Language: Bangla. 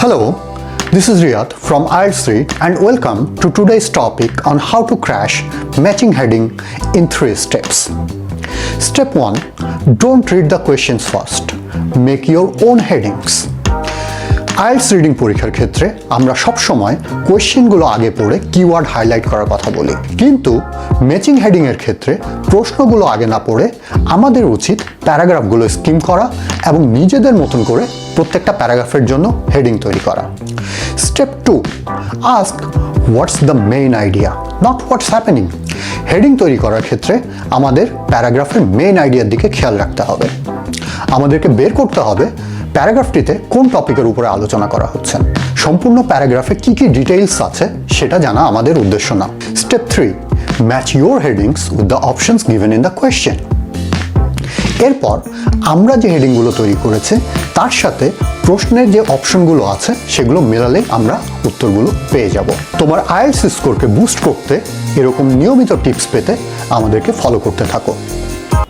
Hello, this is Riyad from IELTS Read and welcome to today's topic on how to crash matching heading in 3 steps. Step 1. Don't read the questions first. Make your own headings. IELTS reading পরীক্ষার ক্ষেত্রে আমরা সব সময় কোয়েশ্চেনগুলো আগে পড়ে কিওয়ার্ড হাইলাইট করার কথা বলি, কিন্তু ম্যাচিং হেডিং এর ক্ষেত্রে প্রশ্নগুলো আগে না পড়ে আমাদের উচিত প্যারাগ্রাফগুলো স্কিম করা এবং নিজেদের মতন করে প্রত্যেকটা প্যারাগ্রাফের জন্য হেডিং তৈরি করা। Step 2. Ask what's the main idea, not what's happening. Heading তৈরি করার ক্ষেত্রে আমাদের প্যারাগ্রাফের মেইন আইডিয়ার দিকে খেয়াল রাখতে হবে। আমাদেরকে বের করতে হবে প্যারাগ্রাফটিতে কোন টপিকের উপরে আলোচনা করা হচ্ছে। সম্পূর্ণ প্যারাগ্রাফে কি কি ডিটেইলস আছে সেটা জানা আমাদের উদ্দেশ্য না। Step 3. Match your headings with the options given in the question. এরপর আমরা যে হেডিংগুলো তৈরি করেছি তার সাথে প্রশ্নের যে অপশনগুলো আছে সেগুলো মেলালে আমরা উত্তরগুলো পেয়ে যাব। তোমার আইএলটিএস স্কোরকে বুস্ট করতে এরকম নিয়মিত টিপস পেতে আমাদেরকে ফলো করতে থাকো।